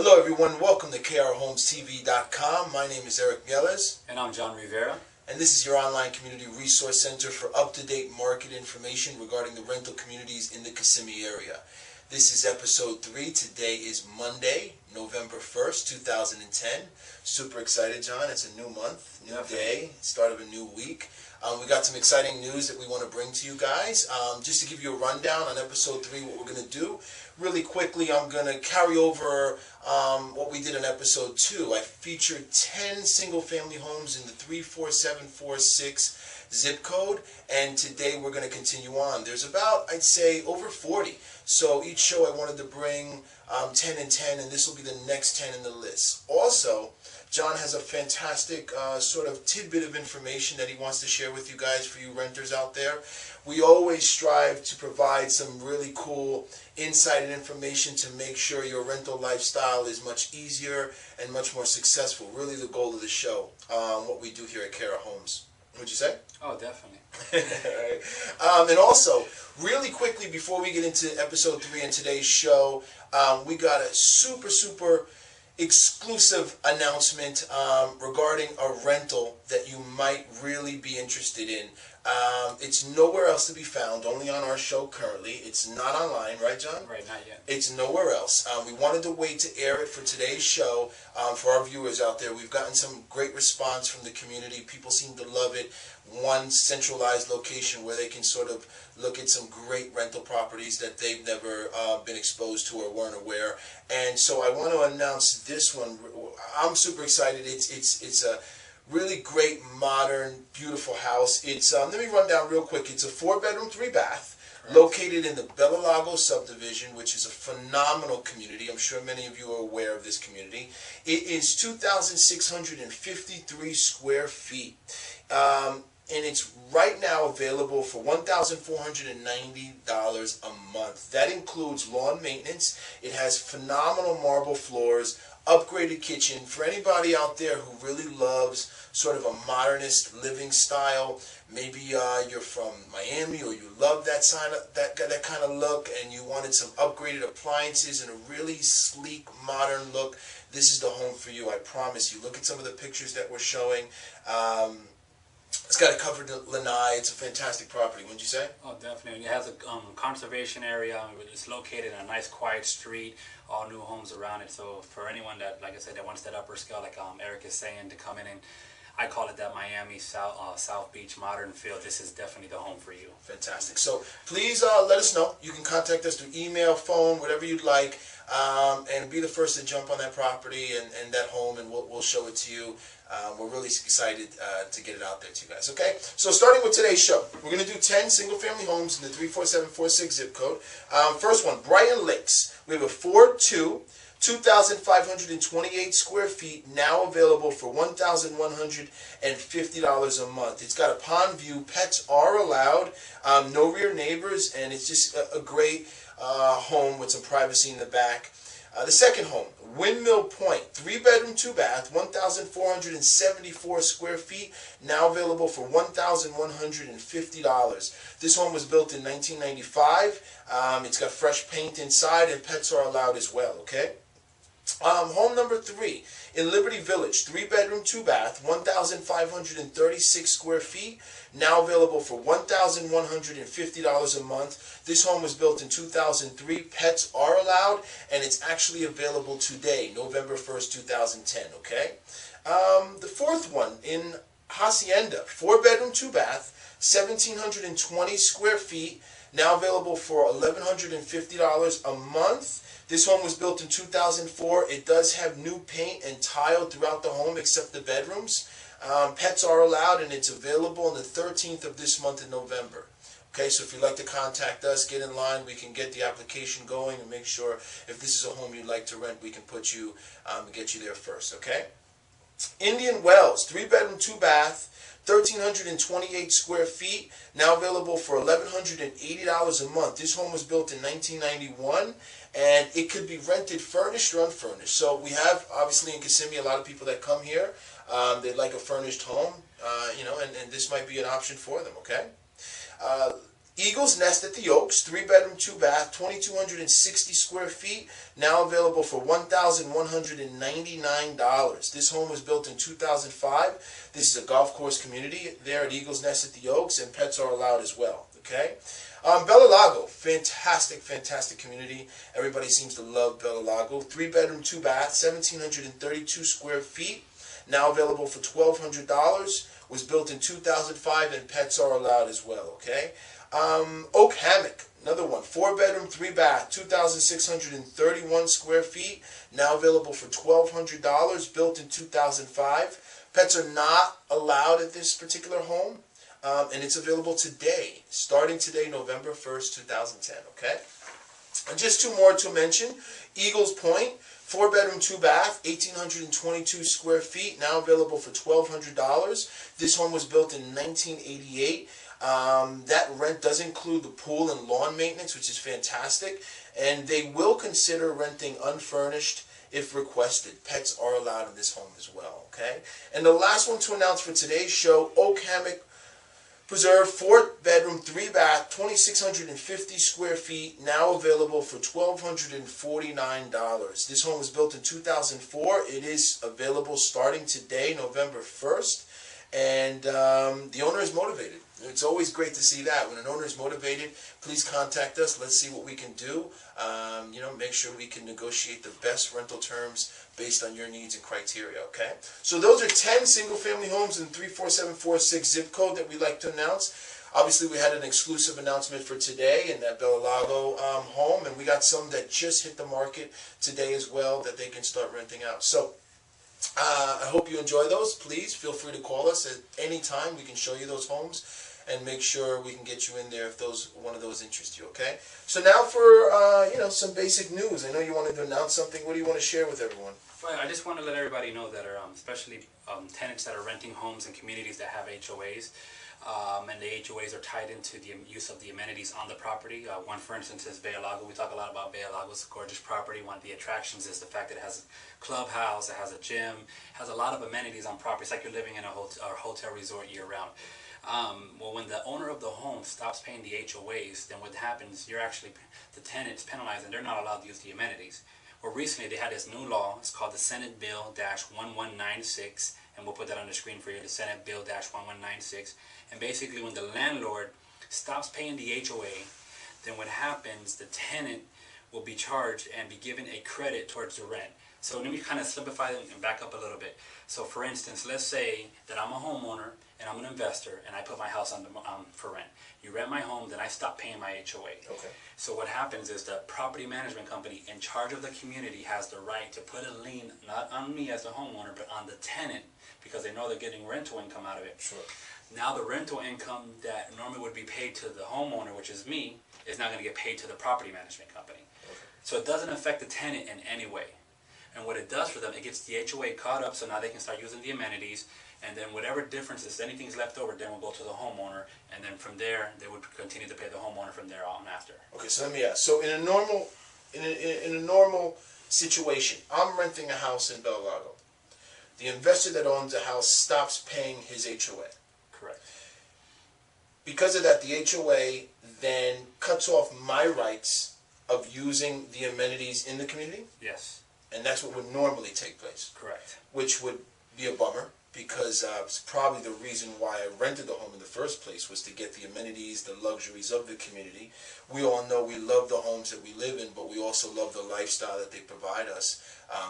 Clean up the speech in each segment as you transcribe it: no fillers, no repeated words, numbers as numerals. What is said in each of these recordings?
Hello everyone, welcome to krhomestv.com. My name is Eric Mieles. And I'm John Rivera. And this is your online community resource center for up-to-date market information regarding the rental communities in the Kissimmee area. This is episode 3. Today is Monday, November 1st, 2010. Super excited, John. It's a new month, new day, start of a new week. We got some exciting news that we want to bring to you guys. Just to give you a rundown on episode 3, what we're going to do. Really quickly, I'm going to carry over what we did in episode 2. I featured 10 single-family homes in the 34746 zip code, and today we're going to continue on. There's about, I'd say, over 40. So each show I wanted to bring 10 and 10, and this will be the next 10 in the list. Also, John has a fantastic sort of tidbit of information that he wants to share with you guys, for you renters out there. We always strive to provide some really cool insight and information to make sure your rental lifestyle is much easier and much more successful. Really the goal of the show, what we do here at Kara Homes. Would you say? Oh, definitely. And also, really quickly before we get into episode 3 in today's show, we got a super exclusive announcement regarding a rental that you might really be interested in. It's nowhere else to be found, only on our show currently. It's not online, right, John? Right, not yet. It's nowhere else. We wanted to wait to air it for today's show for our viewers out there. We've gotten some great response from the community. People seem to love it. One centralized location where they can sort of look at some great rental properties that they've never been exposed to or weren't aware. And so I want to announce this one. I'm super excited. It's a really great, modern, beautiful house. It's let me run down real quick. It's a 4-bedroom, 3-bath. Located in the Bellalago subdivision, which is a phenomenal community. I'm sure many of you are aware of this community. It is 2,653 square feet. And it's right now available for $1,490 a month. That includes lawn maintenance. It has phenomenal marble floors, upgraded kitchen. For anybody out there who really loves sort of a modernist living style, maybe you're from Miami or you love that kind of look and you wanted some upgraded appliances and a really sleek, modern look, this is the home for you, I promise you. Look at some of the pictures that we're showing. It's got a covered lanai. It's a fantastic property, wouldn't you say? Oh, definitely. It has a conservation area. It's located in a nice, quiet street. All new homes around it. So for anyone that, like I said, that wants that upper scale, like Eric is saying, to come in and I call it that Miami South Beach modern feel. This is definitely the home for you. Fantastic. So please let us know. You can contact us through email, phone, whatever you'd like, and be the first to jump on that property and that home, and we'll show it to you. We're really excited to get it out there to you guys. Okay? So starting with today's show, we're going to do 10 single-family homes in the 34746 zip code. First one, Brighton Lakes. We have a 4-2. 2,528 square feet, now available for $1,150 a month. It's got a pond view. Pets are allowed. No rear neighbors, and it's just a great home with some privacy in the back. The second home, Windmill Point, 3-bedroom, 2-bath, 1,474 square feet, now available for $1,150. This home was built in 1995. It's got fresh paint inside, and pets are allowed as well, okay? Home number 3 in Liberty Village, 3-bedroom, 2-bath, 1,536 square feet, now available for $1,150 a month. This home was built in 2003. Pets are allowed, and it's actually available today, November 1st, 2010, okay? The fourth one in Hacienda, 4-bedroom, 2-bath, 1,720 square feet, now available for $1,150 a month. This home was built in 2004. It does have new paint and tile throughout the home except the bedrooms. Pets are allowed, and it's available on the 13th of this month in November. Okay, so if you'd like to contact us, get in line. We can get the application going and make sure if this is a home you'd like to rent, we can put you and get you there first, okay? Indian Wells, 3-bedroom, 2-bath, 1,328 square feet, now available for $1,180 a month. This home was built in 1991, and it could be rented furnished or unfurnished. So we have, obviously in Kissimmee, a lot of people that come here. They'd like a furnished home, and this might be an option for them, okay? Eagles Nest at the Oaks, 3-bedroom, 2-bath, 2,260 square feet, now available for $1,199. This home was built in 2005. This is a golf course community there at Eagles Nest at the Oaks, and pets are allowed as well. Okay. Bella Lago, fantastic, fantastic community. Everybody seems to love Bella Lago. 3-bedroom, 2-bath, 1,732 square feet, now available for $1,200. Was built in 2005, and pets are allowed as well. Okay. Oak Hammock, another one, 4-bedroom, 3-bath, 2,631 square feet, now available for $1,200, built in 2005. Pets are not allowed at this particular home, and it's available today, starting today, November 1st, 2010, okay? And just two more to mention. Eagles Point, 4-bedroom, 2-bath, 1,822 square feet, now available for $1,200. This home was built in 1988. That rent does include the pool and lawn maintenance, which is fantastic, and they will consider renting unfurnished if requested. Pets are allowed in this home as well, okay? And the last one to announce for today's show, Oak Hammock Preserve, 4-bedroom, 3-bath, 2,650 square feet, now available for $1,249. This home was built in 2004. It is available starting today, November 1st, and the owner is motivated. It's always great to see that. When an owner is motivated, please contact us. Let's see what we can do. Make sure we can negotiate the best rental terms based on your needs and criteria, okay? So those are 10 single-family homes in 34746 zip code that we'd like to announce. Obviously, we had an exclusive announcement for today in that Bella Lago home, and we got some that just hit the market today as well that they can start renting out. So I hope you enjoy those. Please feel free to call us at any time. We can show you those homes and make sure we can get you in there if one of those interests you, okay? So now for, some basic news. I know you wanted to announce something. What do you want to share with everyone? Well, I just want to let everybody know that are, especially tenants that are renting homes in communities that have HOAs, and the HOAs are tied into the use of the amenities on the property. One, for instance, is Bella Lago. We talk a lot about Bella Lago. It's a gorgeous property. One of the attractions is the fact that it has a clubhouse, it has a gym, has a lot of amenities on property. It's like you're living in a hotel resort year-round. Well, when the owner of the home stops paying the HOAs, then what happens, the tenant's penalized and they're not allowed to use the amenities. Well, recently they had this new law. It's called the Senate Bill-1196, and we'll put that on the screen for you, the Senate Bill-1196. And basically when the landlord stops paying the HOA, then what happens, the tenant will be charged and be given a credit towards the rent. So let me kind of simplify it and back up a little bit. So for instance, let's say that I'm a homeowner and I'm an investor and I put my house on for rent. You rent my home, then I stop paying my HOA. Okay. So what happens is the property management company in charge of the community has the right to put a lien, not on me as a homeowner, but on the tenant, because they know they're getting rental income out of it. Sure. Now the rental income that normally would be paid to the homeowner, which is me, is now going to get paid to the property management company. Okay. So it doesn't affect the tenant in any way. And what it does for them, it gets the HOA caught up, so now they can start using the amenities, and then whatever differences, anything's left over, then will go to the homeowner, and then from there, they would continue to pay the homeowner from there on after. Okay, so let me ask. So in a normal situation, I'm renting a house in Bella Lago. The investor that owns the house stops paying his HOA. Correct. Because of that, the HOA then cuts off my rights of using the amenities in the community? Yes. And that's what would normally take place. Correct. Which would be a bummer, because it's probably the reason why I rented the home in the first place, was to get the amenities, the luxuries of the community. We all know we love the homes that we live in, but we also love the lifestyle that they provide us.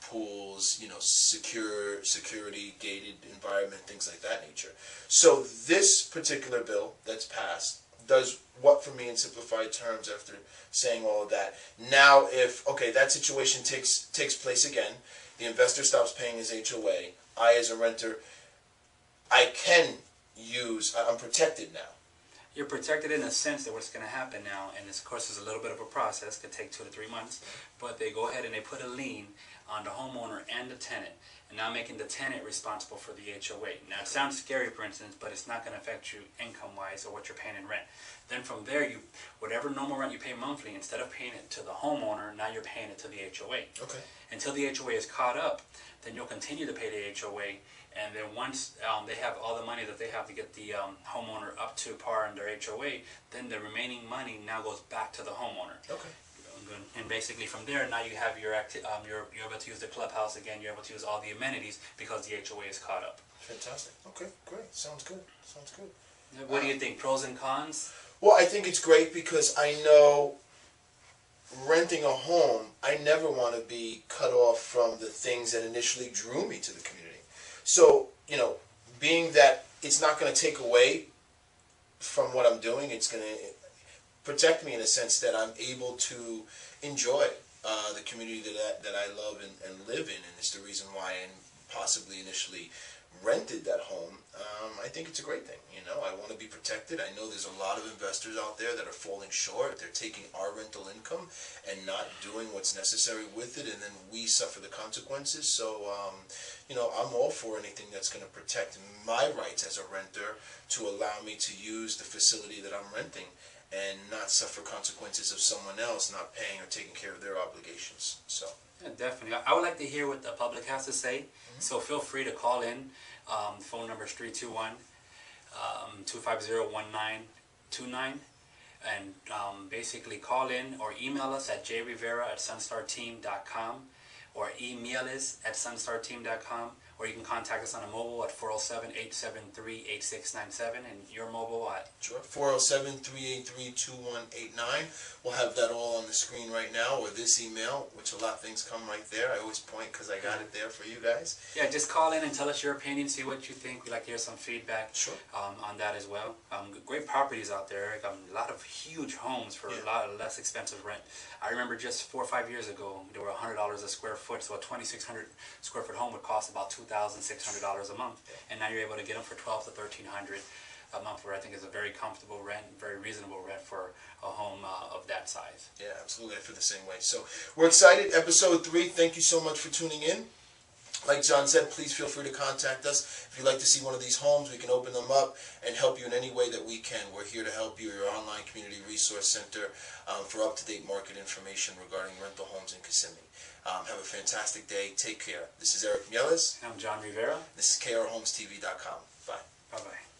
Pools, security, gated environment, things like that nature. So this particular bill that's passed does what for me in simplified terms after saying all of that. Now if, that situation takes place again, the investor stops paying his HOA, I as a renter, I'm protected now. You're protected in the sense that what's going to happen now, and this of course is a little bit of a process, could take 2 to 3 months, but they go ahead and they put a lien on the homeowner and the tenant, and now making the tenant responsible for the HOA. Now it sounds scary, for instance, but it's not going to affect you income-wise or what you're paying in rent. Then from there, whatever normal rent you pay monthly, instead of paying it to the homeowner, now you're paying it to the HOA. Okay. Until the HOA is caught up, then you'll continue to pay the HOA, and then once they have all the money that they have to get the homeowner up to par in their HOA, then the remaining money now goes back to the homeowner. Okay. And basically from there, now you have you're able to use the clubhouse again. You're able to use all the amenities because the HOA is caught up. Fantastic. Okay, great. Sounds good. Sounds good. What do you think? Pros and cons? Well, I think it's great because I know renting a home, I never want to be cut off from the things that initially drew me to the community. So, being that it's not going to take away from what I'm doing, it's going to protect me in a sense that I'm able to enjoy the community that I love and live in, and it's the reason why I possibly initially rented that home. I think it's a great thing. I want to be protected. I know there's a lot of investors out there that are falling short. They're taking our rental income and not doing what's necessary with it, and then we suffer the consequences. So, I'm all for anything that's going to protect my rights as a renter to allow me to use the facility that I'm renting and not suffer consequences of someone else not paying or taking care of their obligations. So. Yeah, definitely. I would like to hear what the public has to say, so feel free to call in. The phone number is 321-250-1929, and basically call in or email us at jrivera@sunstarteam.com, or email us at sunstarteam.com, or you can contact us on a mobile at 407-873-8697, and your mobile at? Sure. 407-383-2189. We'll have that all on the screen right now, or this email, which a lot of things come right there. I always point because I got it there for you guys. Yeah, just call in and tell us your opinion, see what you think. We'd like to hear some feedback. Sure. On that as well. Great properties out there. A lot of huge homes for a lot of less expensive rent. I remember just 4 or 5 years ago, they were $100 a square foot, so a 2,600 square foot home would cost about $2,600 a month, and now you're able to get them for $1,200 to $1,300 a month, where I think is a very comfortable rent, very reasonable rent for a home of that size. Yeah, absolutely. I feel the same way. So we're excited. Episode 3. Thank you so much for tuning in. Like John said, please feel free to contact us. If you'd like to see one of these homes, we can open them up and help you in any way that we can. We're here to help you, your online community resource center, for up-to-date market information regarding rental homes in Kissimmee. Have a fantastic day. Take care. This is Eric Mieles. I'm John Rivera. This is krhomestv.com. Bye. Bye-bye.